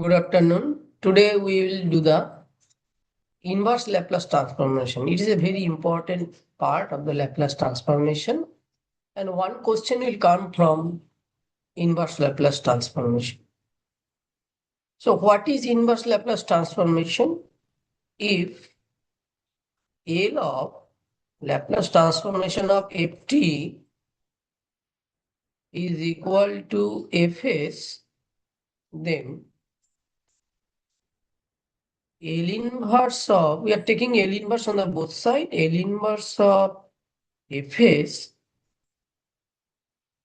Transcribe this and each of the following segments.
Good afternoon. Today we will do the inverse Laplace transformation. It is a very important part of the Laplace transformation, and one question will come from inverse Laplace transformation. So what is inverse Laplace transformation? If L of Laplace transformation of ft is equal to fs, then L inverse of, we are taking L inverse on the both side, L inverse of fs,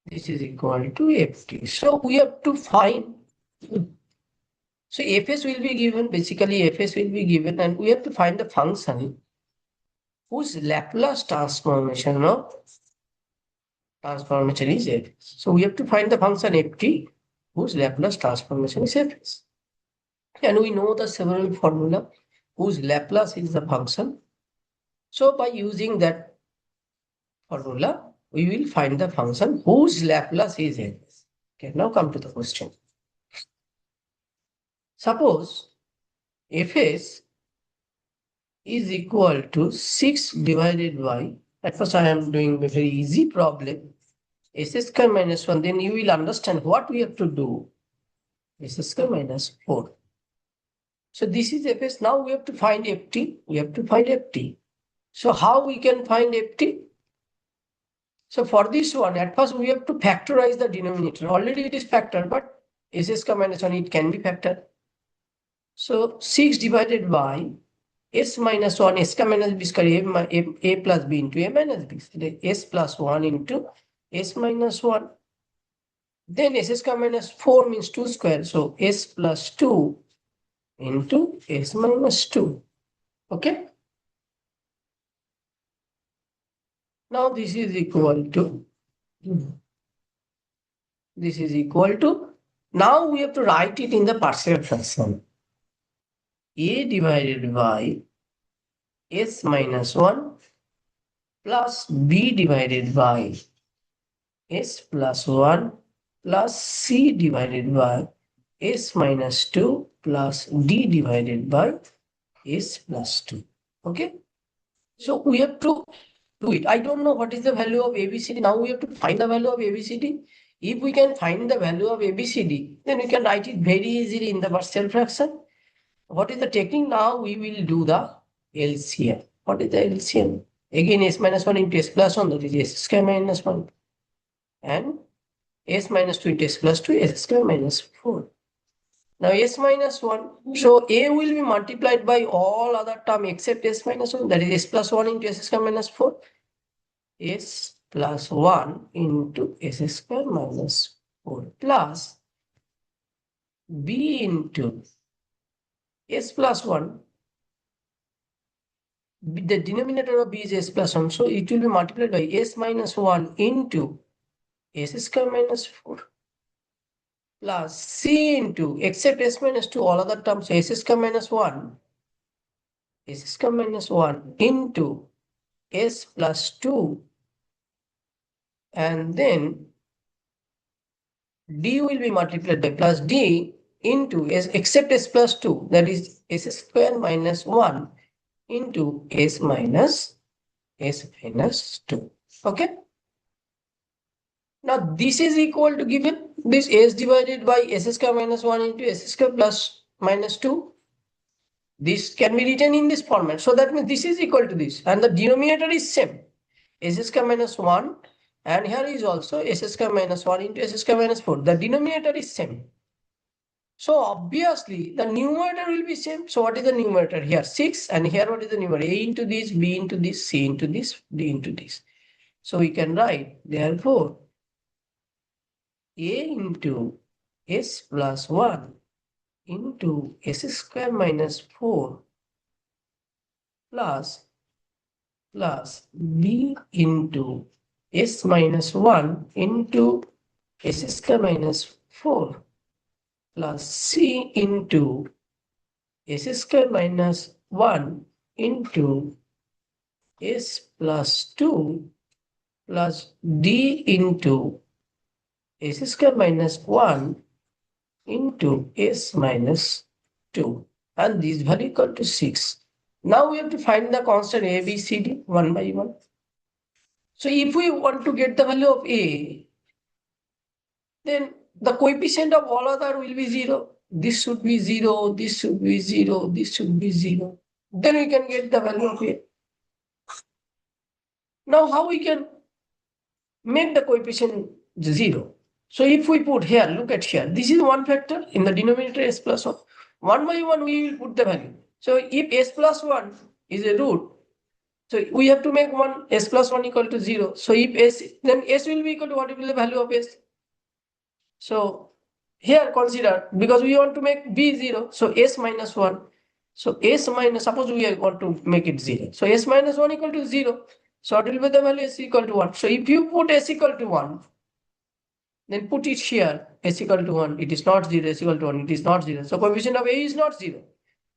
this is equal to ft. So we have to find, so fs will be given, basically fs will be given, and we have to find the function whose Laplace transformation is fs. So we have to find the function ft whose Laplace transformation is fs. And we know the several formula whose Laplace is the function. So by using that formula, we will find the function whose Laplace is fs. Okay, now come to the question. Suppose fs is equal to 6 divided by, at first I am doing a very easy problem, s square minus 1, then you will understand what we have to do, s square minus 4. So this is fs. Now we have to find ft. So how we can find ft? So for this one, at first we have to factorize the denominator. Already it is factored, but s square minus 1, it can be factored. So 6 divided by s minus 1, s का minus b square, a plus b into a minus b. So s plus 1 into s minus 1. Then s square minus 4 means 2 square. So s plus 2 into s minus 2. Okay. Now this is equal to, now we have to write it in the partial fraction. A divided by s minus 1 plus b divided by s plus 1 plus c divided by s minus 2 plus d divided by s plus 2. Okay. So we have to do it. I don't know what is the value of ABCD. Now we have to find the value of ABCD. If we can find the value of ABCD, then we can write it very easily in the partial fraction. What is the technique? Now we will do the LCM. What is the LCM? Again, s minus 1 into s plus 1, that is s square minus 1. And s minus 2 into s plus 2, s square minus 4. Now s minus 1, so a will be multiplied by all other term except s minus 1, that is s plus 1 into s square minus 4. S plus 1 into s square minus 4 plus b into s plus 1. The denominator of b is s plus 1, so it will be multiplied by s minus 1 into s square minus 4 plus c into, except s minus 2, all other terms, s square minus 1, into s plus 2, and then d will be multiplied by plus d into s, except s plus 2, that is s square minus 1 into s minus 2. Okay. Now this is equal to, given this s divided by s square minus 1 into s square plus minus 2. This can be written in this format. So that means this is equal to this, and the denominator is same, s square minus 1, and here is also s square minus 1 into s square minus 4. The denominator is same. So obviously the numerator will be same. So what is the numerator here? 6, and here what is the numerator? A into this, b into this, c into this, d into this. So we can write, therefore, a into s plus 1 into s square minus 4 plus b into s minus 1 into s square minus 4 plus c into s square minus 1 into s plus 2 plus d into s square minus 1 into s minus 2, and this value equal to 6. Now we have to find the constant a, b, c, d one by one. So if we want to get the value of a, then the coefficient of all other will be 0. This should be 0, this should be 0, this should be 0. Then we can get the value of a. Now how we can make the coefficient 0? So if we put here, look at here, this is one factor in the denominator s plus 1. 1 by 1 we will put the value. So if s plus 1 is a root, so we have to make s plus 1 equal to 0. So if s, then s will be equal to what will be the value of s? So here consider, because we want to make b 0, so s minus 1. So s minus, suppose we want to make it 0. So s minus 1 equal to 0. So what will be the value s equal to 1? So if you put s equal to 1, then put it here, s equal to 1, it is not 0, s equal to 1, it is not 0. So coefficient of a is not 0.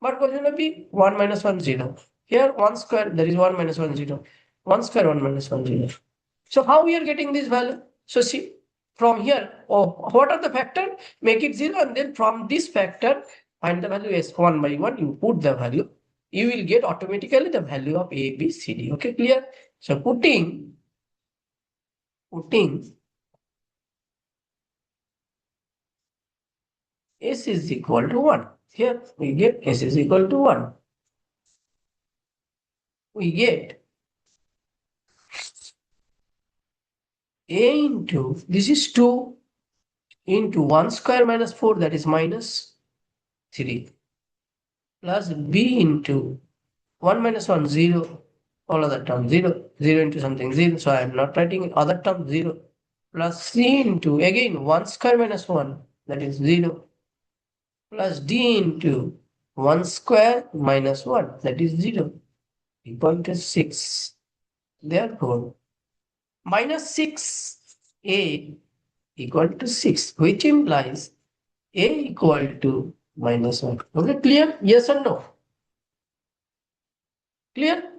But coefficient of b, 1 minus 1, 0. Here 1 square, there is 1 minus 1, 0. 1 square, 1 minus 1, 0. So how we are getting this value? So see, from here, what are the factor? Make it 0, and then from this factor, find the value as 1 by 1, you put the value, you will get automatically the value of a, b, c, d. Okay, clear? So putting s is equal to 1. Here we get s is equal to 1. We get a into, this is 2 into 1 square minus 4, that is minus 3, plus b into 1 minus 1, 0, all other terms 0, 0 into something 0, so I am not writing other term 0, plus c into, again 1 square minus 1, that is 0, plus d into 1 square minus 1, that is 0, equal to 6. Therefore, minus 6a equal to 6, which implies a equal to minus 1. Okay, clear? Yes or no? Clear?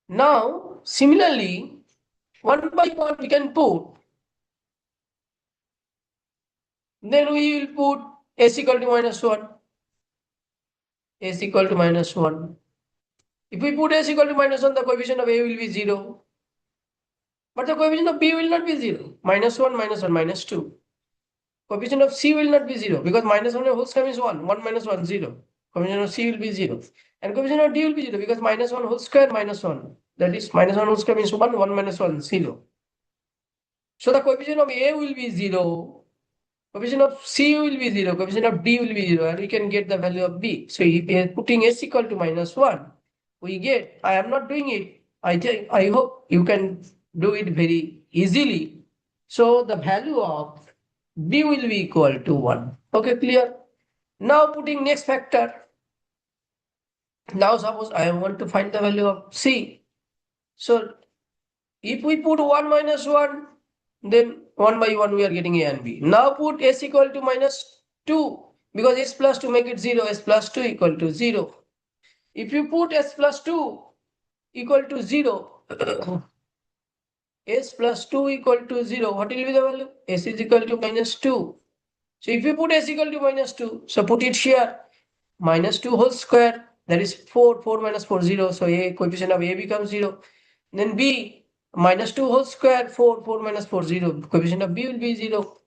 Now, similarly, 1 by 1 we can put, then we will put s equal to minus 1, s equal to minus 1. If we put s equal to minus 1, the coefficient of a will be 0. But the coefficient of b will not be 0. Minus 1, minus 1, minus 2. Coefficient of c will not be 0, because minus 1 whole square is 1. 1 minus 1, 0. Coefficient of c will be 0. And coefficient of d will be 0, because minus 1 whole square minus 1. That is, minus 1 whole square means 1, 1 minus 1, 0. So the coefficient of a will be 0. Coefficient of c will be 0. Coefficient of d will be 0. And we can get the value of b. So if we are putting s equal to minus 1, we get, I am not doing it. I hope you can do it very easily. So the value of b will be equal to 1. Okay, clear? Now putting next factor. Now suppose I want to find the value of c. So if we put 1 minus 1, then 1 by 1 we are getting a and b. Now put s equal to minus 2, because s plus 2 make it 0, s plus 2 equal to 0. If you put s plus 2 equal to 0, s plus 2 equal to 0, what will be the value? S is equal to minus 2. So if you put s equal to minus 2, so put it here, minus 2 whole square, that is 4, 4 minus 4, 0. So a coefficient of a becomes 0. Then b, minus 2 whole square, 4, 4 minus 4, 0. Coefficient of b will be 0.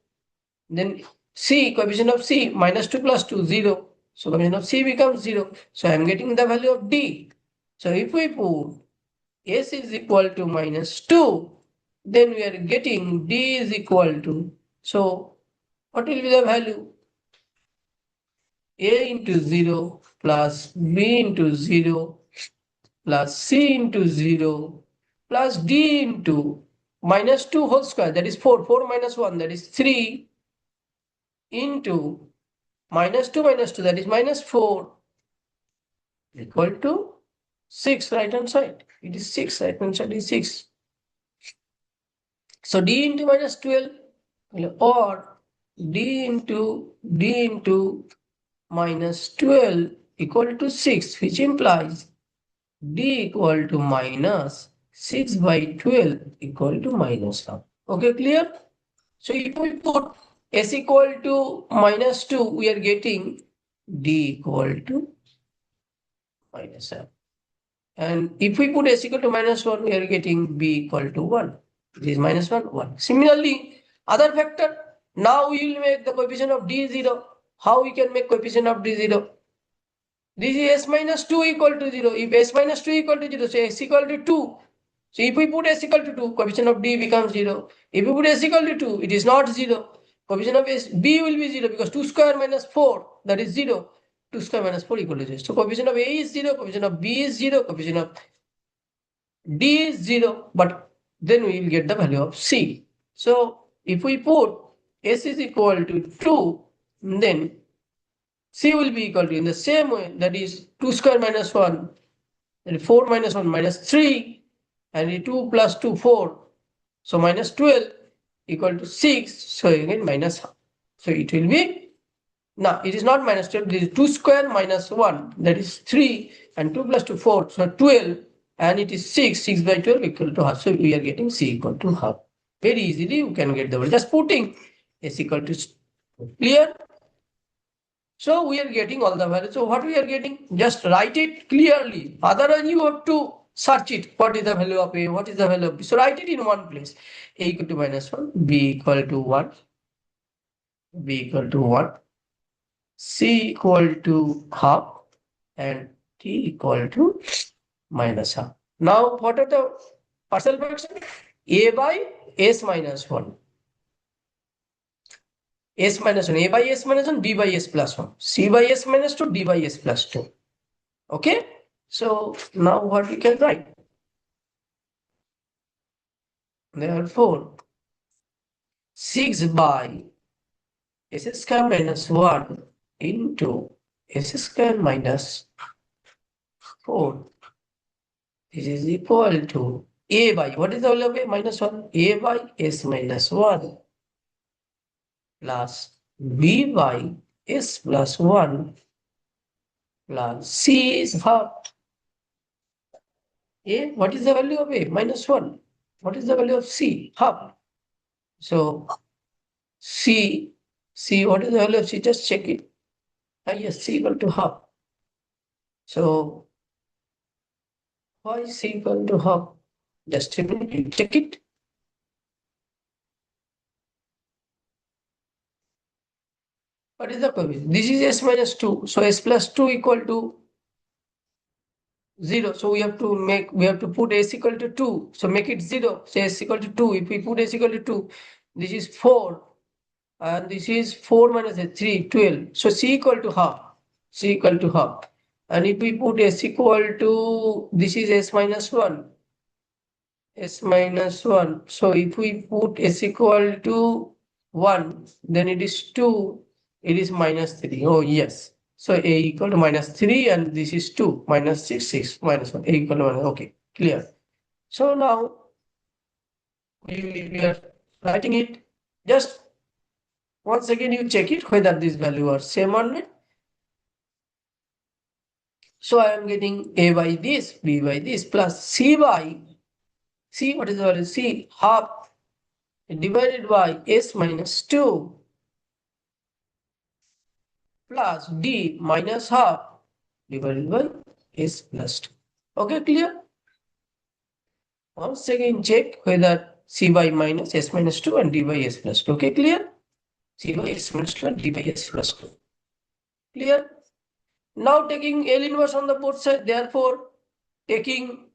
Then c, coefficient of c, minus 2 plus 2, 0. So coefficient of c becomes 0. So I am getting the value of d. So if we put s is equal to minus 2, then we are getting d is equal to, so what will be the value? A into 0 plus b into 0 plus c into 0 plus d into minus 2 whole square, that is 4, 4 minus 1, that is 3, into minus 2 minus 2, that is minus 4, equal to 6 right hand side. It is 6, right hand side is 6. So d into minus 12, or d into minus 12 equal to 6, which implies d equal to minus 6 by 12 equal to minus 1. Okay, clear? So if we put s equal to minus 2, we are getting d equal to minus m. And if we put s equal to minus 1, we are getting b equal to 1. This is minus 1, 1. Similarly, other factor, now we will make the coefficient of d 0. How we can make coefficient of d 0? This is s minus 2 equal to 0. If s minus 2 equal to 0, so s equal to 2. So if we put s equal to 2, coefficient of d becomes 0. If we put s equal to 2, it is not 0. Coefficient of b will be 0 because 2 square minus 4, that is 0. 2 square minus 4 equal to 0. So coefficient of a is 0, coefficient of b is 0, coefficient of d is 0, but then we will get the value of c. So if we put s is equal to 2, then c will be equal to, in the same way, that is 2 square minus 1, that is 4 minus 1 minus 3, and 2 plus 2, 4. So minus 12 equal to 6. So again minus half. So it will be, now it is not minus 12, this is 2 square minus 1, that is 3, and 2 plus 2, 4. So 12, and it is 6. 6 by 12 equal to half. So we are getting c equal to half. Very easily you can get the value. Just putting s equal to, clear? So we are getting all the values. So what we are getting? Just write it clearly. Otherwise you have to search it. What is the value of A? What is the value of B? So write it in one place. A equal to minus 1, B equal to 1, B equal to 1, C equal to half, and T equal to minus half. Now what are the partial fraction? A by S minus 1. S minus 1, A by S minus 1, B by S plus 1, C by S minus 2, D by S plus 2. Okay, so now what we can write? Therefore, 6 by s square minus 1 into s square minus 4. This is equal to a by, what is the value of a? Minus 1. A by s minus 1 plus b by s plus 1 plus c is half. A, what is the value of a? Minus 1. What is the value of c? Half. So c, what is the value of c? Just check it. Yes, c equal to half. So why c equal to half? Just a minute, you check it. What is the coefficient? This is s minus 2. So s plus 2 equal to 0. So we have to put s equal to 2. So make it 0. So s equal to 2. If we put s equal to 2, this is 4. And this is 4 minus 3, 12. So c equal to half. C equal to half. And if we put s equal to, this is s minus 1. S minus 1. So if we put s equal to 1, then it is 2. It is minus 3. Oh, yes. So a equal to minus 3, and this is 2. Minus 6, 6, minus 1. A equal to 1. Okay, clear. So now we are writing it. Just once again you check it whether this value are same or not. So I am getting a by this, b by this, plus c by, c, what is the value? C half divided by s minus 2 plus d minus half divided by s plus 2. Okay, clear? Once again check whether c by minus s minus 2 and d by s plus 2. Okay, clear? C by s minus 2 and d by s plus 2. Clear? Now taking L inverse on the both side, therefore taking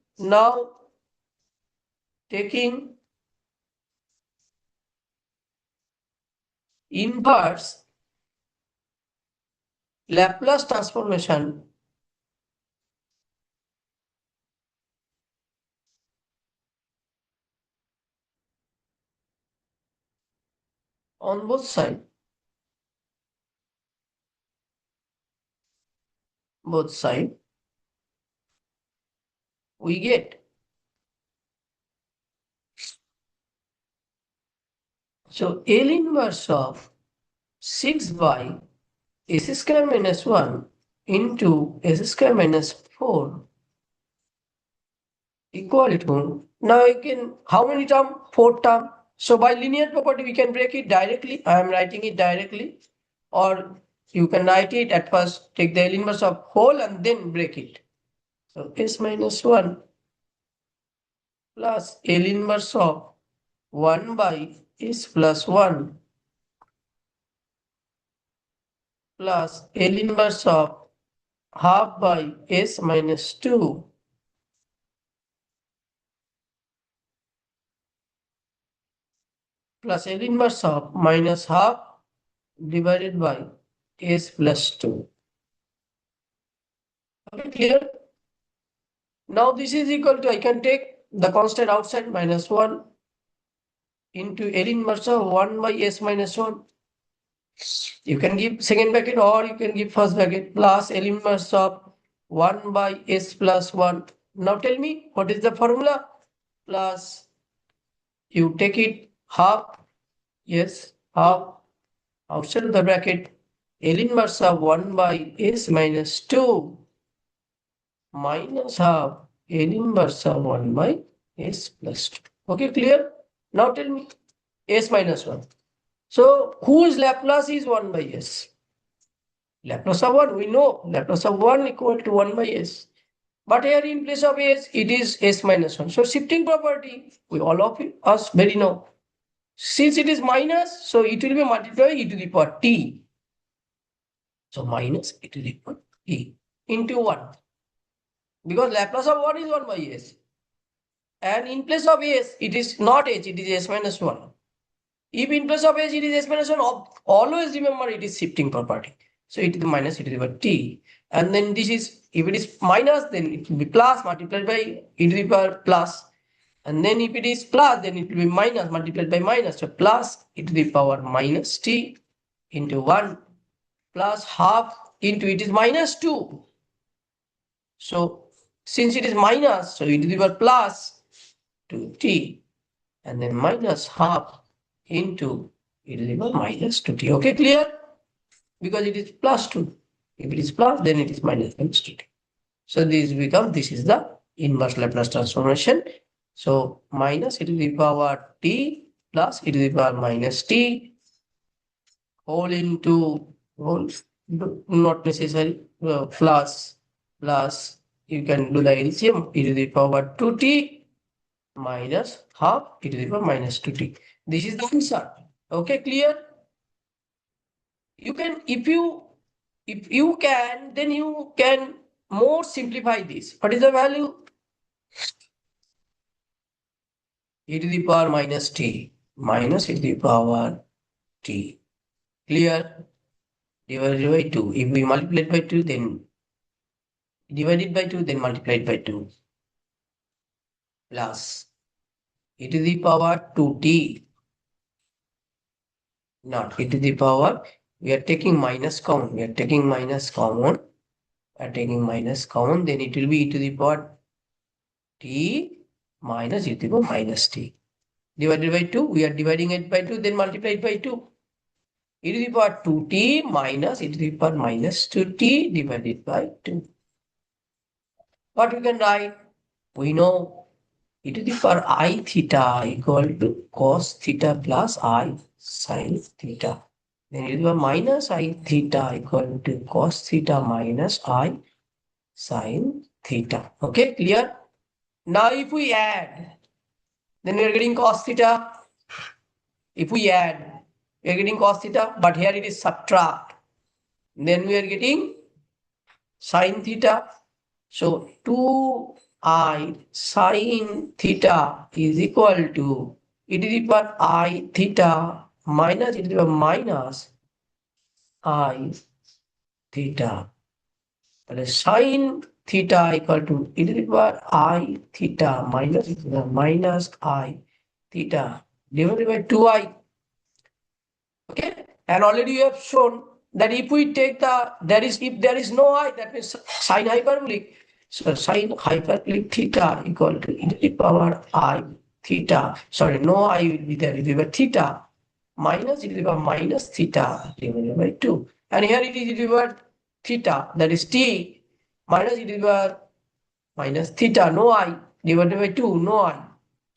inverse Laplace transformation on both sides. We get. So L inverse of 6 by s square minus 1 into s square minus 4 equal to, now again, how many term? 4 term. So by linear property, we can break it directly. I am writing it directly, or you can write it at first, take the L inverse of whole and then break it. So S minus 1 plus L inverse of 1 by S plus 1 plus L inverse of half by S minus 2 plus L inverse of minus half divided by S plus 2. Okay, clear? Now this is equal to, I can take the constant outside minus 1 into L inverse of 1 by S minus 1. You can give second bracket or you can give first bracket plus L inverse of 1 by S plus 1. Now tell me what is the formula? Plus you take it half, yes, half outside of the bracket L inverse of 1 by S minus 2 minus half L inverse of 1 by S plus 2. Okay, clear? Now tell me S minus 1. So whose Laplace is 1 by S? Laplace of 1, we know Laplace of 1 equal to 1 by S. But here in place of S, it is S minus 1. So shifting property, we all of us very know. Since it is minus, so it will be multiplied e to the power t. So minus e to the power t into 1. Because Laplace of 1 is 1 by S. And in place of S, it is not H, it is S minus 1. If in place of H, it is S minus 1, always remember it is shifting property. So it is minus e to the power t. And then this is, if it is minus, then it will be plus multiplied by e to the power plus. And then if it is plus, then it will be minus multiplied by minus. So plus e to the power minus t into 1 plus half into it is minus 2. So since it is minus, so e to the power plus 2t and then minus half into e to the power minus 2t. Okay, clear? Because it is plus 2. If it is plus, then it is minus 2t. So this is the inverse Laplace transformation. So minus e to the power t plus e to the power minus t whole into whole, not necessary, plus you can do the LCM e to the power 2t minus half e to the power minus 2t. This is the answer. Okay, clear? You can, if you can, then you can more simplify this. What is the value? E to the power minus t minus e to the power t. Clear? Divided by 2. If we multiply by 2, then divided by 2, then multiplied by 2. Plus e to the power 2t. Not e to the power. We are taking minus common. We are taking minus common. Then it will be e to the power t minus e to the power minus t. Divided by 2. We are dividing it by 2, then multiplied by 2. E to the power 2t minus e to the power minus 2t divided by 2. What we can write? We know e to the power I theta equal to cos theta plus I sin theta. Then e to the power minus I theta equal to cos theta minus I sin theta. Okay, clear? Now if we add, then we are getting cos theta. If we add, we are getting cos theta, but here it is subtract. Then we are getting sin theta. So 2I sin theta is equal to e to the power I theta minus e to the power minus I theta. But sin theta equal to e to the power I theta minus e to the power minus I theta divided by 2I. Okay, and already you have shown that if we take if there is no I, that means sine hyperbolic. So sine hyperbolic theta equal to e to the power I theta. Sorry, no I will be there. It will be theta minus e to the power minus theta divided by 2. And here it is e to the power theta, that is t minus e to the power minus theta, no I, divided by 2, no I.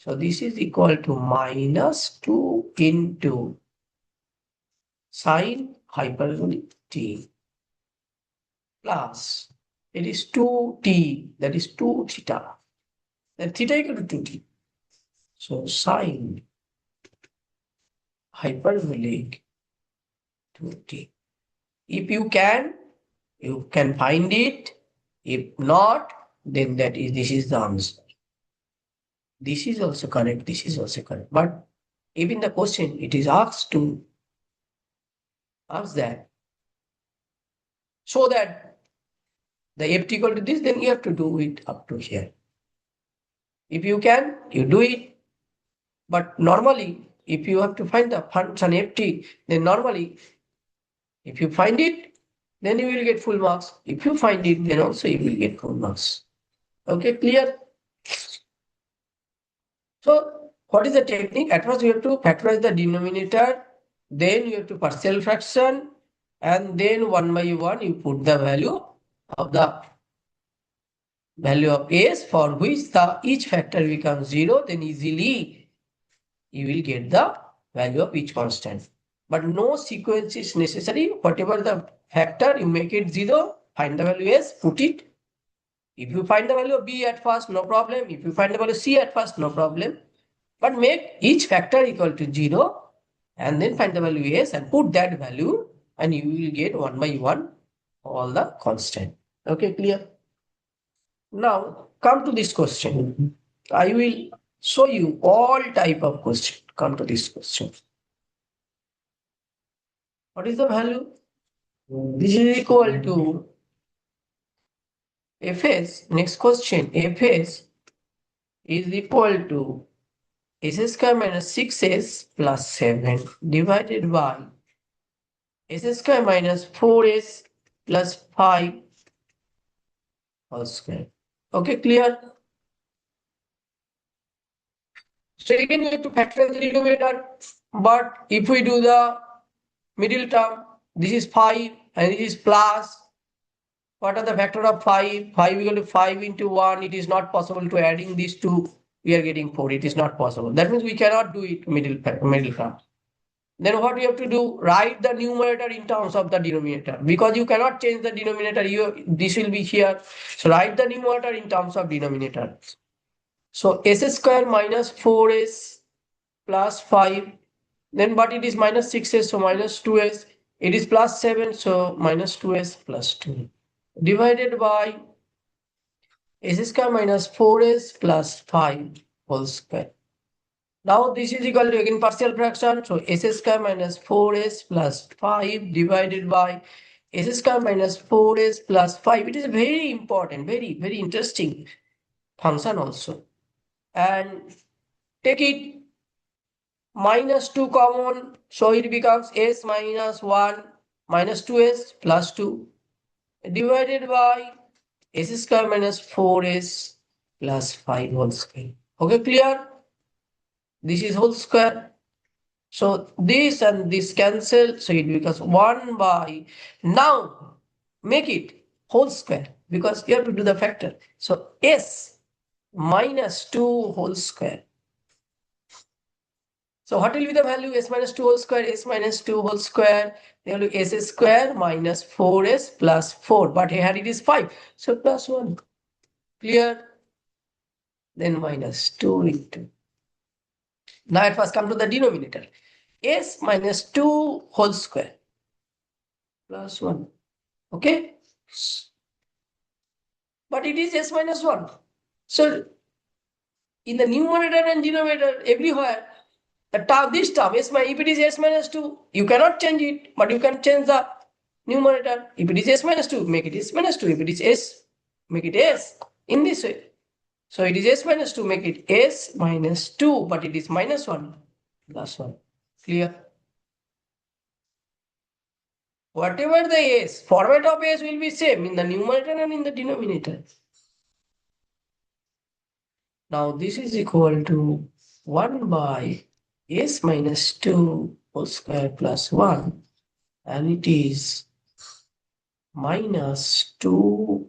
So this is equal to minus 2 into sine hyperbolic t plus it is 2t, that is 2 theta. Then theta equal to 2t. So sine hyperbolic 2t. If you can find it. If not, then this is the answer. This is also correct. This is also correct. But if in the question it is asked to ask that, so that the ft equal to this, then you have to do it up to here. If you can, you do it. But normally, if you have to find the function ft, then normally, if you find it, then you will get full marks. If you find it, then also you will get full marks. Okay, clear? So what is the technique? At first you have to factorize the denominator, then you have to partial fraction, and then one by one you put the value of s, for which each factor becomes 0, then easily you will get the value of each constant. But no sequence is necessary. Whatever the factor, you make it 0, find the value s, put it. If you find the value of b at first, no problem. If you find the value of c at first, no problem. But make each factor equal to 0 and then find the value s and put that value, and you will get one by one all the constant. Okay, clear? Now come to this question. I will show you all type of question. Come to this question. What is the value? This is equal to fs. Next question. Fs is equal to s square minus 6s plus 7 divided by s square minus 4s plus 5 whole square. Okay, clear? So again, you have to factorize the denominator. But if we do the middle term, this is 5 and this is plus. What are the factor of 5? 5 equal to 5 into 1. It is not possible to adding these two. We are getting 4. It is not possible. That means we cannot do it middle term. Then what we have to do? Write the numerator in terms of the denominator, because you cannot change the denominator. This will be here. So write the numerator in terms of denominator. So s square minus 4s plus 5. Then but it is minus 6s, so minus 2s. It is plus 7, so minus 2s plus 2. Divided by s square minus 4s plus 5 whole square. Now this is equal to again partial fraction. So s square minus 4s plus 5 divided by s square minus 4s plus 5. It is very important, very, very interesting function also. And take it minus 2 common. So it becomes s minus 1 minus 2s plus 2 divided by s square minus 4s plus 5 whole square. Okay, clear? This is whole square. So this and this cancel. So it becomes 1 by. Now make it whole square, because you have to do the factor. So s minus 2 whole square. So what will be the value? S minus 2 whole square. S minus 2 whole square. The value s square minus 4s plus 4. But here it is 5. So plus 1. Clear? Then minus 2 into. Now at first come to the denominator. S minus 2 whole square plus 1. Okay? But it is s minus 1. So in the numerator and denominator, everywhere, this term, if it is s minus 2, you cannot change it, but you can change the numerator. If it is s minus 2, make it s minus 2. If it is s, make it s in this way. So it is s minus 2, make it s minus 2, but it is minus 1 plus 1. Clear? Whatever the s, format of s will be same in the numerator and in the denominator. Now this is equal to 1 by s minus 2 whole square plus 1, and it is minus 2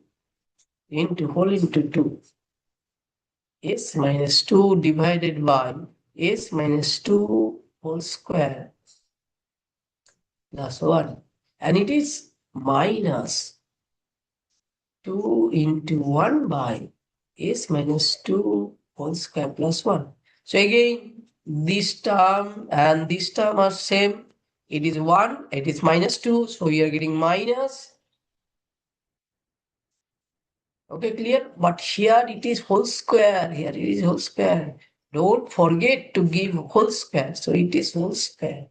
into whole into 2 s minus 2 divided by s minus 2 whole square plus 1. And it is minus 2 into 1 by s minus 2 whole square plus 1. So again, this term and this term are same. It is 1, it is minus 2. So we are getting minus. Okay, clear? But here it is whole square. Here it is whole square. Don't forget to give whole square. So it is whole square.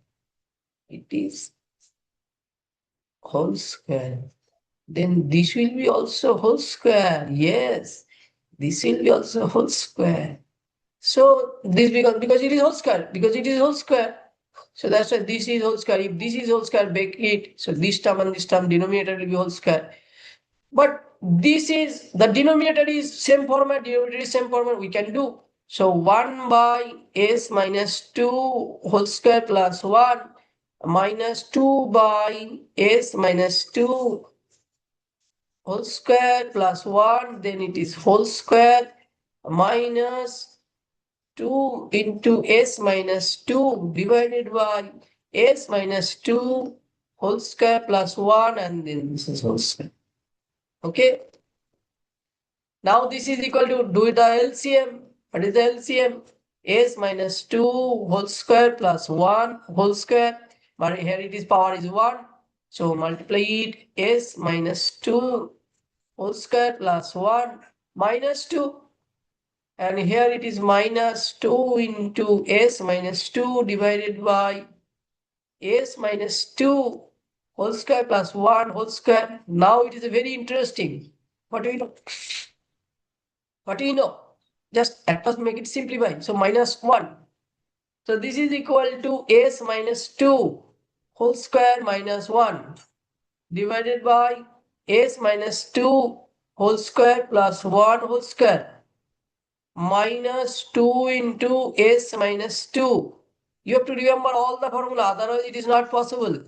It is whole square. Then this will be also whole square. Yes, this will be also whole square. So this becomes, because it is whole square, because it is whole square. So that's why this is whole square. If this is whole square, break it. So this term and this term denominator will be whole square. But this is, the denominator is same format, denominator is same format, we can do. So 1 by s minus 2 whole square plus 1 minus 2 by s minus 2 whole square plus 1, then it is whole square minus 2 into s minus 2 divided by s minus 2 whole square plus 1, and then this is whole square. Okay. Now this is equal to, do the LCM. What is the LCM? S minus 2 whole square plus 1 whole square. But here it is, power is 1. So multiply it, s minus 2 whole square plus 1 minus 2. And here it is minus 2 into s minus 2 divided by s minus 2 whole square plus 1 whole square. Now it is very interesting. What do you know? What do you know? Just at first make it simplify. So minus 1. So this is equal to s minus 2 whole square minus 1 divided by s minus 2 whole square plus 1 whole square minus 2 into s minus 2. You have to remember all the formula, otherwise it is not possible.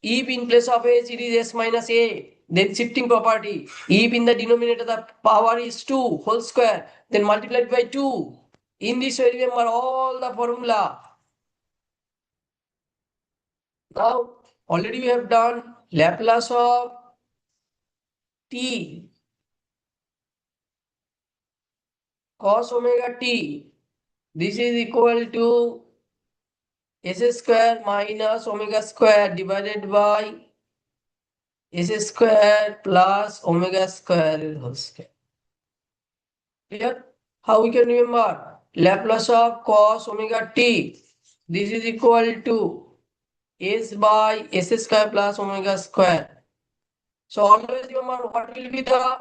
If in place of s it is s minus a, then shifting property. If in the denominator the power is 2 whole square, then multiplied by 2. In this way, remember all the formula. Now, already we have done Laplace of t cos omega t. This is equal to s square minus omega square divided by s square plus omega square whole square. Clear? How we can remember? Laplace of cos omega t. This is equal to s by s square plus omega square. So always remember what will be the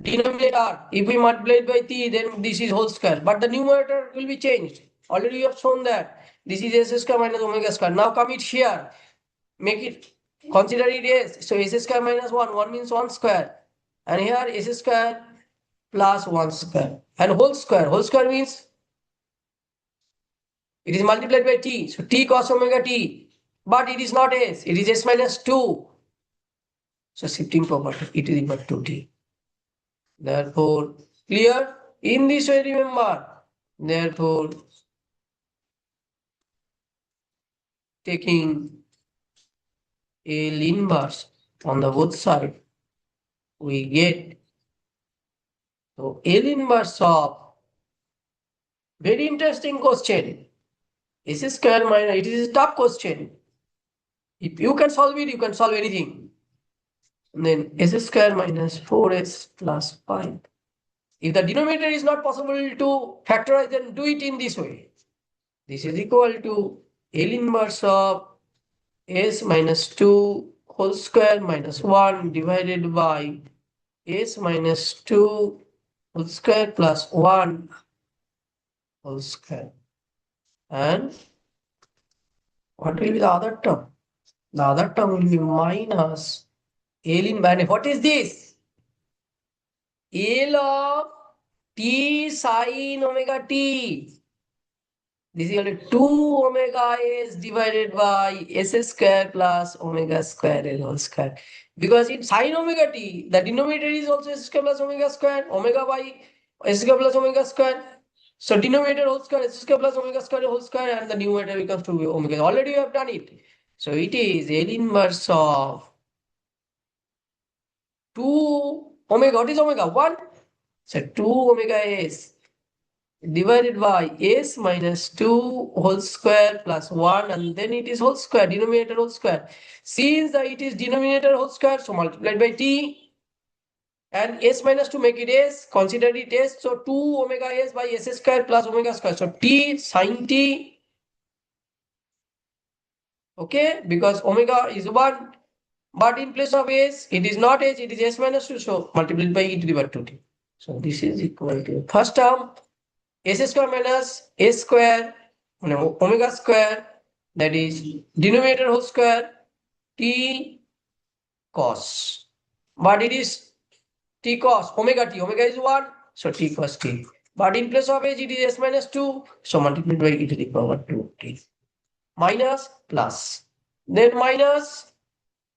denominator. If we multiply it by t, then this is whole square. But the numerator will be changed. Already you have shown that. This is s square minus omega square. Now come it here. Make it, consider it as, so s square minus 1. 1 means 1 square. And here s square plus 1 square. And whole square. Whole square means it is multiplied by t. So t cos omega t. But it is not s. It is s minus 2. So shifting property, it is equal to t. Therefore, clear? In this way, remember. Therefore, taking L inverse on the both side, we get, so L inverse of, very interesting question. S square minus, it is a tough question. If you can solve it, you can solve anything. And then s square minus 4s plus 5. If the denominator is not possible to factorize, then do it in this way. This is equal to L inverse of s minus 2 whole square minus 1 divided by s minus 2 whole square plus 1 whole square. And what will be the other term? The other term will be minus L in minus. What is this? L of t sine omega t. This is equal to 2 omega s divided by s square plus omega square l whole square. Because in sine omega t, the denominator is also s square plus omega square, omega by s square plus omega square. So denominator whole square, s square plus omega square whole square, and the numerator becomes 2 omega. Already you have done it. So it is L inverse of 2 omega. What is omega? 1. So 2 omega s divided by s minus 2 whole square plus 1, and then it is whole square, denominator whole square. Since it is denominator whole square, so multiplied by t, and s minus 2 make it s, consider it s, so 2 omega s by s square plus omega square, so t sin t, okay, because omega is 1, but in place of s, it is not s, it is s minus 2, so multiplied by e to the power 2t. So this is equal to first term, s square minus s square, omega square, that is denominator whole square, t cos, but it is t cos omega t, omega is 1, so t cos t, but in place of h it is s minus 2, so multiplied by e to the power 2t, minus plus, then minus,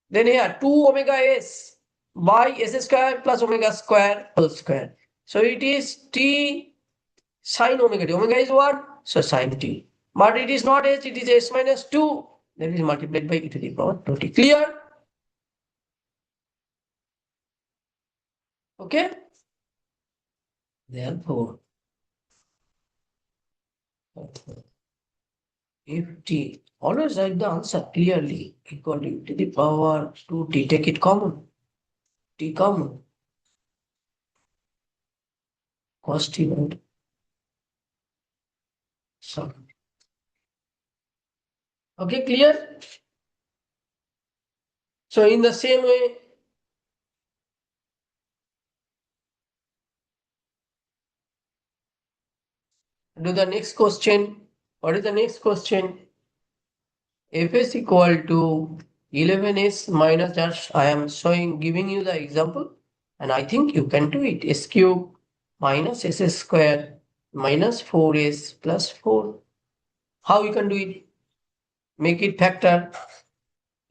then here 2 omega s by s square plus omega square whole square, so it is t sin omega t, omega is 1, so sin t, but it is not h, it is s minus 2, that is multiplied by e to the power 2t. Clear? Okay, therefore if t, always write the answer clearly, equal to e to the power 2t, take it common, t common, cos t by, so okay, clear? So in the same way, do the next question. What is the next question? Fs equal to 11s minus dash. I am giving you the example, and I think you can do it. S cube minus s square minus 4s plus 4. How you can do it? Make it factor.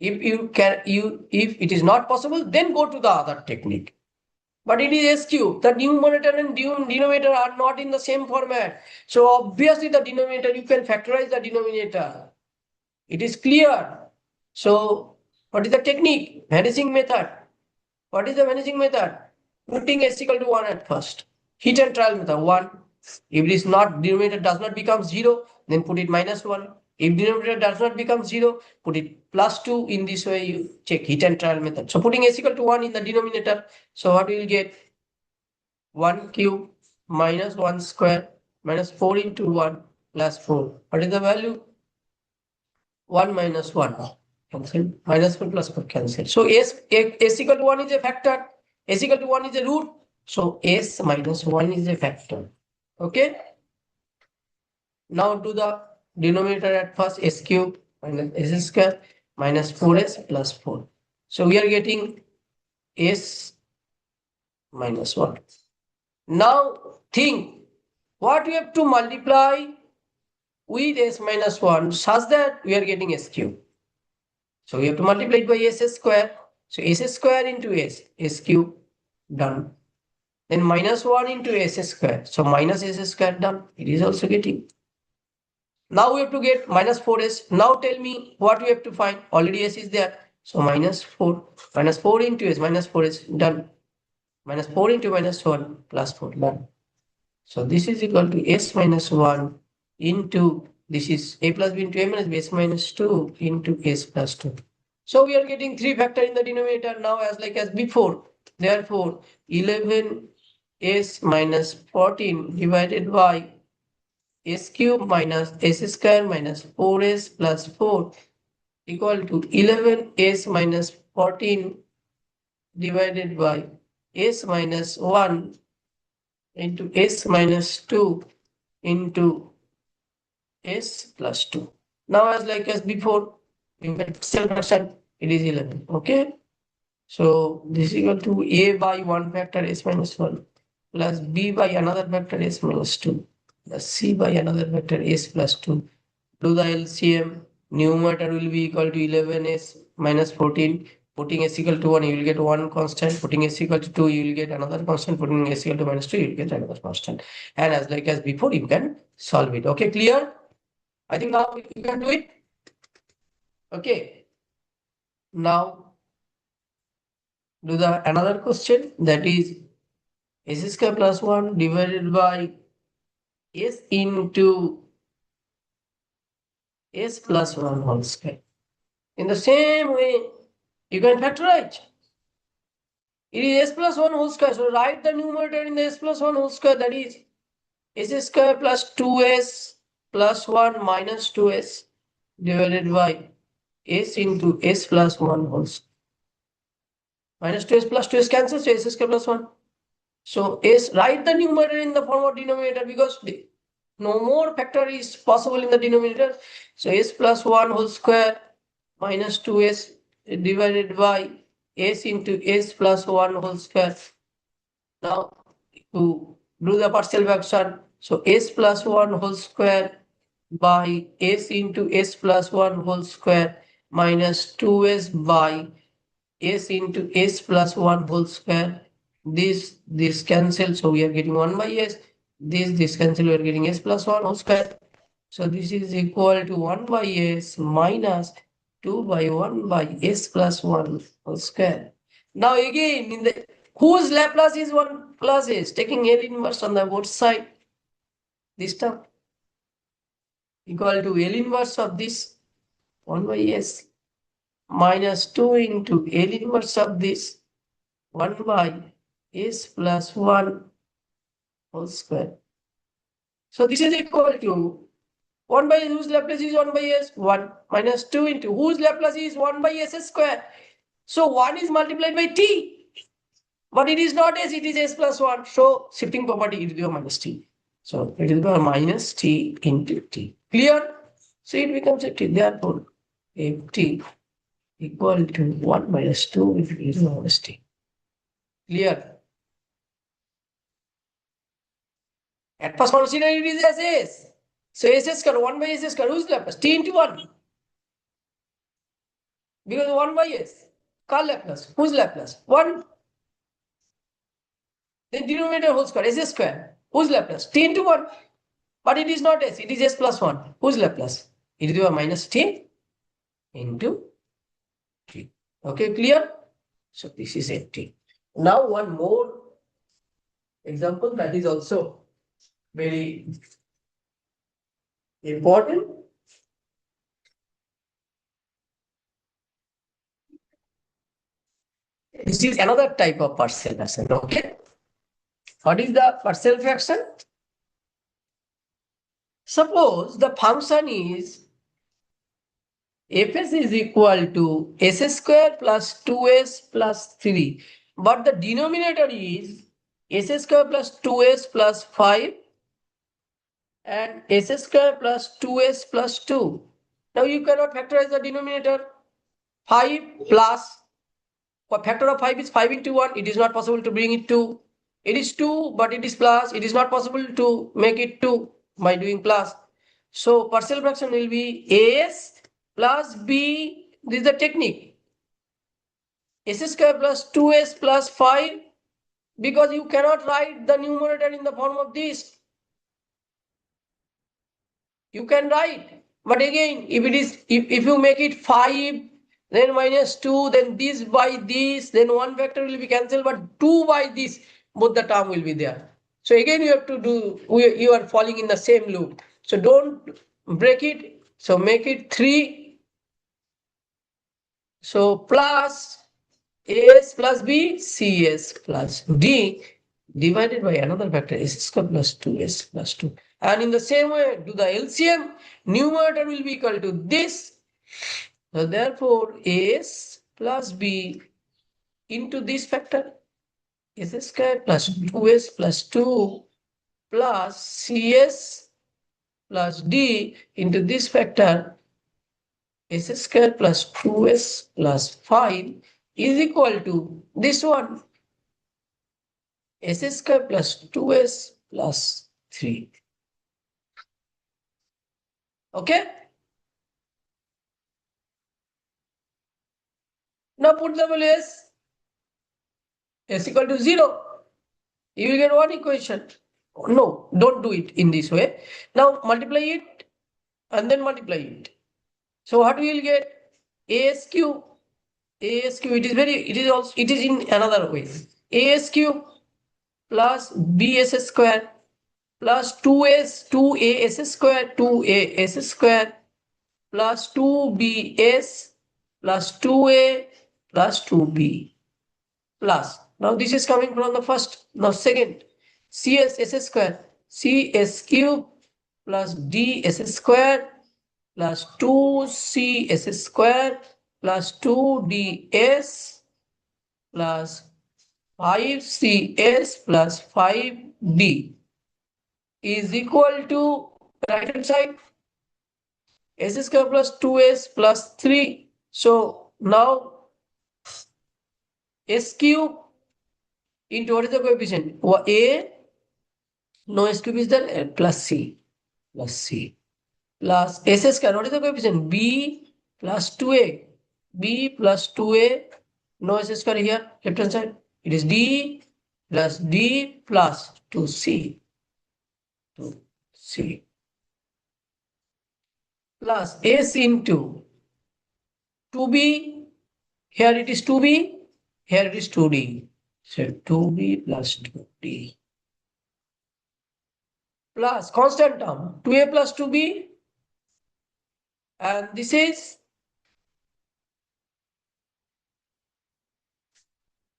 If it is not possible, then go to the other technique. But it is s cube. The numerator and denominator are not in the same format. So obviously the denominator, you can factorize the denominator. It is clear. So what is the technique? Vanishing method. What is the vanishing method? Putting s equal to 1 at first. Hit and trial method 1. If it is not, denominator does not become 0, then put it minus 1. If denominator does not become 0, put it plus 2. In this way, you check hit and trial method. So putting s equal to 1 in the denominator. So what we will get? 1 cube minus 1 square minus 4 into 1 plus 4. What is the value? 1 minus 1. Cancel. Minus 1 plus 4 cancel. So s equal to 1 is a factor. S equal to 1 is a root. So s minus 1 is a factor. Okay. Now do the denominator at first, s cube minus s square minus 4s plus 4. So we are getting s minus 1. Now think what we have to multiply with s minus 1 such that we are getting s cube. So we have to multiply it by s square. So s square into s cube, done. Then minus 1 into s square. So minus s square, done. It is also getting. Now we have to get minus 4s. Now tell me what we have to find. Already s is there. So minus 4. Minus 4 into s, minus 4s, done. Minus 4 into minus 1 plus 4, done. So this is equal to s minus 1 into, this is a plus b into a minus b, s minus 2 into s plus 2. So we are getting 3 factor in the denominator now as before. Therefore, 11s minus 14 divided by s cube minus s square minus 4s plus 4 equal to 11s minus 14 divided by s minus 1 into s minus 2 into s plus 2. Now as before, we get fraction, it is 11. Okay. So this is equal to a by one factor s minus 1 plus b by another factor s minus 2 plus c by another factor s plus 2. Do the LCM. Numerator will be equal to 11s minus 14 Putting s equal to 1, you will get one constant. Putting s equal to 2, you will get another constant. Putting s equal to minus 2, you will get another constant. And as like as before, you can solve it. Okay, clear? I think now you can do it. Okay. Now, do the another question, that is s square plus 1 divided by s into s plus 1 whole square. In the same way, you can factorize. It is s plus 1 whole square. So write the numerator in the s plus 1 whole square, that is s square plus 2s plus 1 minus 2s divided by s into s plus 1 whole square. Minus 2s plus 2s cancels, so s square plus 1. So s, write the numerator in the form of denominator because no more factor is possible in the denominator. So s plus 1 whole square minus 2s divided by s into s plus 1 whole square. Now to do the partial fraction, so s plus 1 whole square by s into s plus 1 whole square minus 2s by s into s plus 1 whole square. This cancel, so we are getting 1 by s. This cancel, we are getting s plus 1 whole square. So this is equal to 1 by s minus 2 by 1 by s plus 1 whole square. Now again, in the whose Laplace is 1 plus s, taking L inverse on the both side, this term equal to L inverse of this 1 by s minus 2 into L inverse of this 1 by s plus 1 whole square. So this is equal to 1 by whose Laplace is 1 by s, 1 minus 2 into whose Laplace is 1 by s square. So 1 is multiplied by t, but it is not s, it is s plus 1. So shifting property, it will be a minus t. So it will be a minus t into t. Clear? So it becomes a t. Therefore, ft equal to 1 minus 2 is minus t. Clear? At first consider it is as s. So s square, 1 by s square, whose Laplace? T into 1. Because 1 by s. Car Laplace. Whose Laplace? 1. Then denominator whole square, s square. Whose Laplace? T into 1. But it is not s, it is s plus 1. Whose Laplace? It will be a minus t into t. Okay, clear? So this is ft. Now one more example that is also very important. This is another type of partial fraction. Okay. What is the partial fraction? Suppose the function is fs is equal to s square plus 2s plus 3, but the denominator is s square plus 2s plus 5 and s square plus 2s plus 2. Now you cannot factorize the denominator. 5 plus, factor of 5 is 5 into 1. It is not possible to bring it to. It is 2, but it is plus. It is not possible to make it 2 by doing plus. So partial fraction will be as plus b. This is the technique. S square plus 2s plus 5, because you cannot write the numerator in the form of this. You can write, but again, if it is, if you make it 5, then minus 2, then this by this, then one factor will be cancelled, but 2 by this, both the term will be there. So again, you have to do, you are falling in the same loop. So don't break it. So make it 3. So plus as plus b, cs plus d divided by another factor s square plus 2s plus 2. And in the same way, do the LCM, numerator will be equal to this. So therefore, s plus b into this factor, s square plus 2s plus 2 plus cs plus d into this factor, s square plus 2s plus 5 is equal to this one, s square plus 2s plus 3. Okay? Now put the value s equal to 0. You will get one equation. No, don't do it in this way. Now multiply it and then multiply it. So what we will get? As cube. As cube. It is in another way. As cube plus bs square plus 2as square 2as square plus 2bs plus 2a plus 2b plus. Now this is coming from the first. Now second, cs s square cs cube plus ds square plus 2cs square plus 2ds plus 5cs plus 5d is equal to right hand side s square plus 2s plus 3. So now s cube into what is the coefficient? A, no s cube is there, plus c plus s square. What is the coefficient? B plus 2a. B plus 2a, no s square here, left hand side. It is d plus 2c. 2c plus s into 2b. Here it is 2b, here it is 2d. So 2b plus 2d plus constant term 2a plus 2b, and this is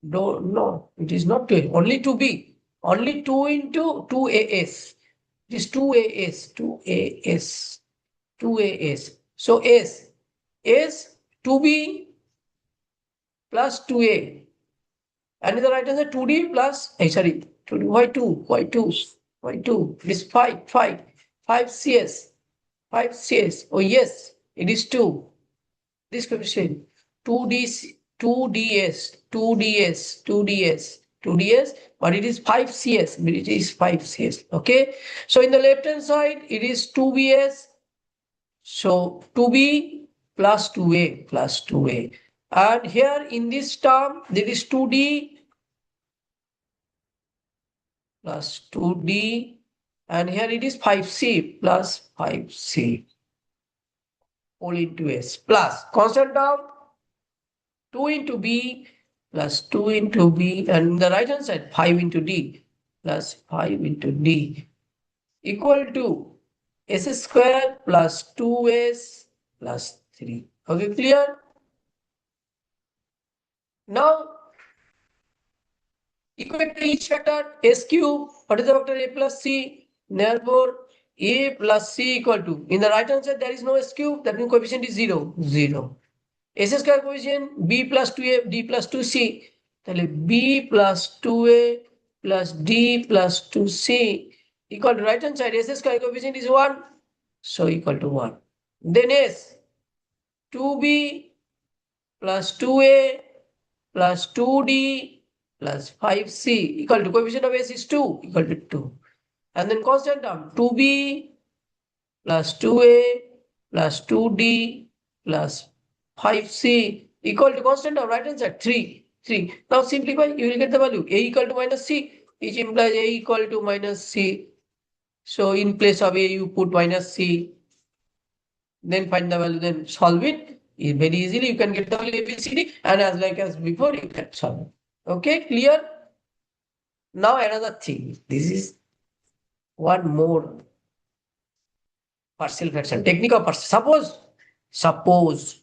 no, it is not 2a, only 2b, only 2 into 2as. It is 2as. So s 2b plus 2a, and in the right hand side 2d plus 2d. Why 2? It is 5cs. Oh yes, it is 2. This coefficient 2ds, but it is 5cs. Okay. So in the left hand side it is 2bs. So 2b plus 2a. And here in this term there is 2d plus 2d, and here it is 5c plus 5c all into s plus constant term 2 into b plus 2 into b, and the right hand side 5 into d plus 5 into d equal to s square plus 2s plus 3. Okay, clear? Now equate each vector s cube. What is the vector? A plus c. Therefore a plus c equal to, in the right hand side there is no s cube, that means coefficient is 0. S square coefficient b plus 2a d plus 2c. b plus 2a plus d plus 2c equal to right hand side s square coefficient is 1, so equal to 1. Then s 2b plus 2a plus 2d plus 5c equal to, coefficient of s is 2, equal to 2. And then constant term 2b plus 2a plus 2d plus 5c equal to constant term right hand side 3. Now simplify, you will get the value a equal to minus c, which implies a equal to minus c. So in place of a you put minus c, then find the value, then solve it. Very easily you can get the value ABCD, and as before you can solve it. Okay, clear? Now another thing, this is one more partial fraction, technique of partial. Suppose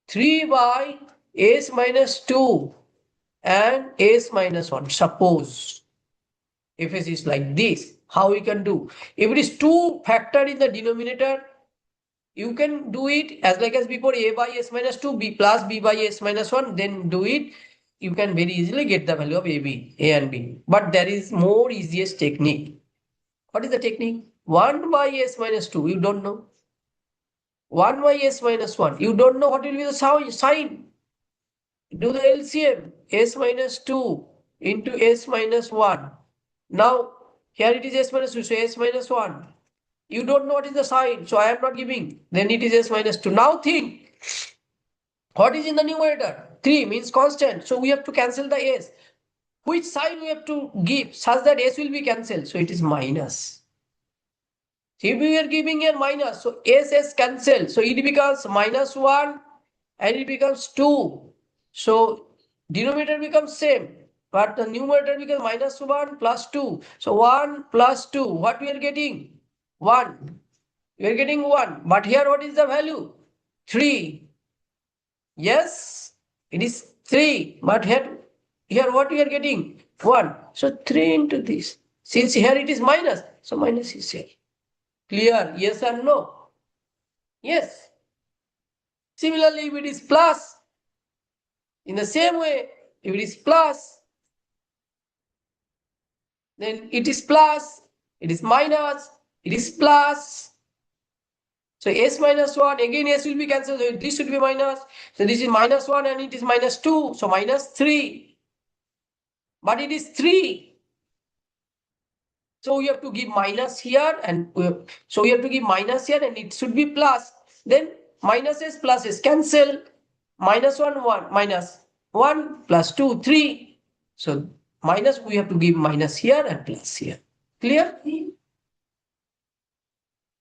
3 by s minus 2 and s minus 1. Suppose if it is like this, how we can do? If it is 2 factored in the denominator, you can do it as before, a by s minus 2, b plus b by s minus 1, then do it. You can very easily get the value of a and b. But there is more easiest technique. What is the technique? 1 by s minus 2, you don't know. 1 by s minus 1, you don't know what will be the sign. Do the LCM, s minus 2 into s minus 1. Now, here it is s minus 2, so s minus 1. You don't know what is the sign, so I am not giving. Then it is s minus 2. Now think, what is in the numerator? 3 means constant. So we have to cancel the s. Which sign we have to give such that s will be cancelled? So it is minus. If we are giving a minus, so s cancel. So it becomes -1 and it becomes 2. So denominator becomes same, but the numerator becomes -1 plus 2. So 1 plus 2, what we are getting? 1. We are getting 1. But here what is the value? 3. Yes, it is 3. But here what we are getting? 1. So 3 into this. Since here it is minus, so minus is here. Clear? Yes or no? Yes. Similarly, if it is plus, in the same way, if it is plus, then it is plus, it is minus, it is plus. So s minus 1, again s will be cancelled, so this should be minus. So this is -1 and it is -2, so -3. But it is 3. So we have to give minus here and we have to give minus here and it should be plus. Then minus s plus s cancel. -1, 1, -1 plus 2, 3. So minus, we have to give minus here and plus here. Clear?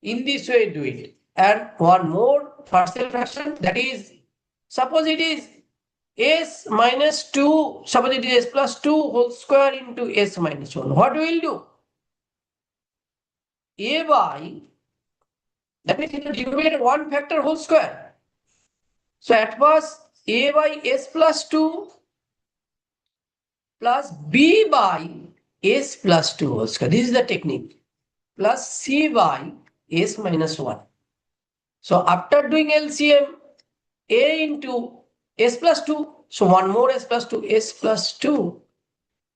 In this way do it. And one more partial fraction, that is, suppose it is s minus 2, suppose it is s plus 2 whole square into s minus 1. What we will do? A by, that means in the denominator 1 factor whole square. So at first a by s plus 2 plus b by s plus 2 whole square. This is the technique. Plus c by s minus 1. So after doing LCM, a into s plus 2. So one more s plus 2, s plus 2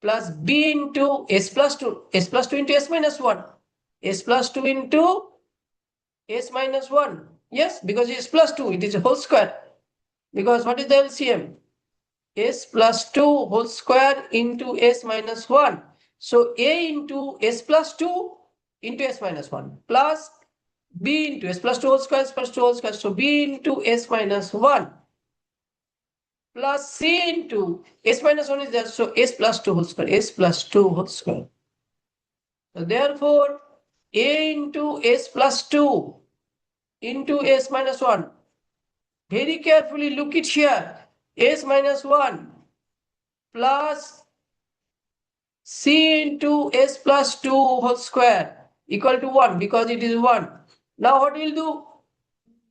plus b into s plus 2, s plus 2 into s minus 1, s plus 2 into s minus 1. Yes, because it's plus 2, it is a whole square. Because what is the LCM? S plus 2 whole square into s minus 1. So a into s plus 2 into s minus 1 plus b into s plus 2 whole square, s plus 2 whole square. So b into s minus 1 plus c into s minus 1 is there. So s plus 2 whole square, s plus 2 whole square. So therefore, a into s plus 2 into s minus 1. Very carefully look it here. S minus 1 plus c into s plus 2 whole square equal to 1 because it is 1. Now what we'll do?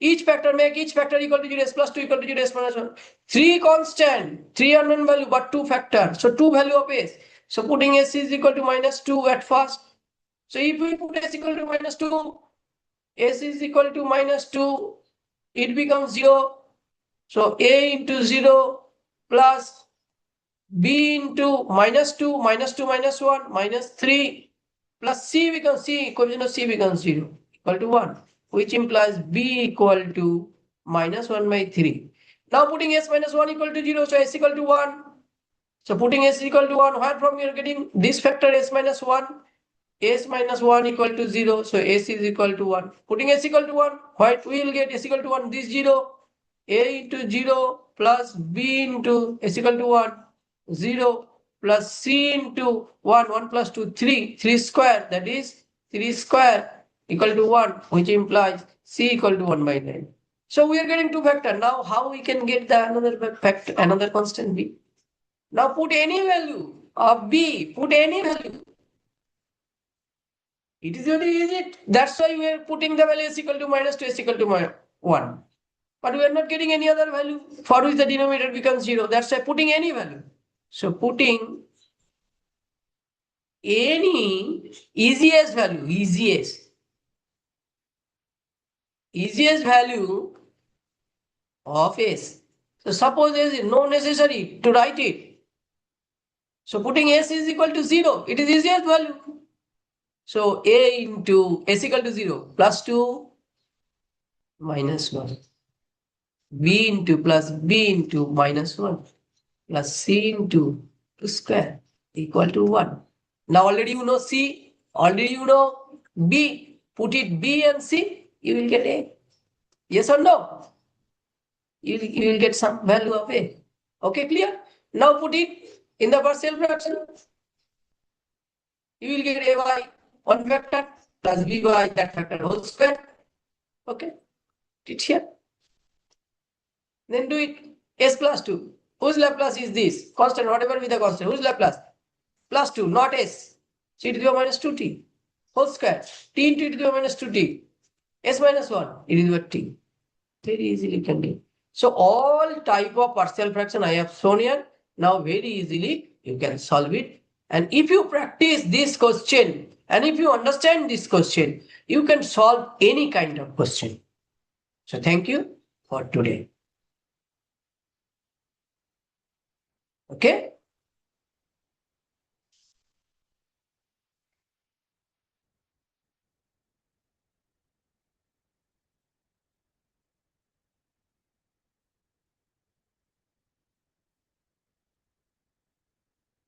Each factor, make each factor equal to 0, s plus 2 equal to 0, s minus 1. 3 constant, 3 unknown value, but 2 factor. So 2 value of s. So putting s is equal to -2 at first. So if we put s equal to -2, s is equal to -2, it becomes 0. So a into 0 plus b into -2, -2 minus 1, -3 plus c becomes c, equation of c becomes 0, equal to 1, which implies b equal to -1/3. Now putting s minus 1 equal to 0, so s equal to 1. So putting s equal to 1, where from you are getting this factor s minus 1? S minus 1 equal to 0, so s is equal to 1. Putting s equal to 1, what we will get? S equal to 1, this 0, a into 0 plus b into s equal to 1, 0 plus c into 1, 1 plus 2, 3, 3 square, that is 3 square equal to 1, which implies c equal to 1/9. So we are getting 2 factor. Now how we can get the another factor, another constant b? Now put any value of b, put any value. It is very easy. That's why we are putting the value s equal to -2, s equal to -1. But we are not getting any other value for which the denominator becomes 0. That's why putting any value. So putting any easiest value, easiest value of s. So suppose s is no necessary to write it. So putting s is equal to 0, it is easiest value. So a into s equal to 0 plus 2 minus 1. B into plus b into -1 plus c into 2 square equal to 1. Now already you know c, already you know b. Put it b and c, you will get a. Yes or no? You will get some value of a. Okay, clear? Now put it in the partial fraction. You will get a by one factor plus b by that factor whole square. Okay, it here. Then do it s plus 2. Whose Laplace is this? Constant, whatever be the constant. Whose Laplace? Plus 2, not s. So e to the power minus 2t whole square. T into e to the power minus 2t. S minus 1 e to the power t. Very easily can do. So all type of partial fraction I have shown here. Now very easily you can solve it. And if you practice this question and if you understand this question, you can solve any kind of question. So thank you for today. Okay.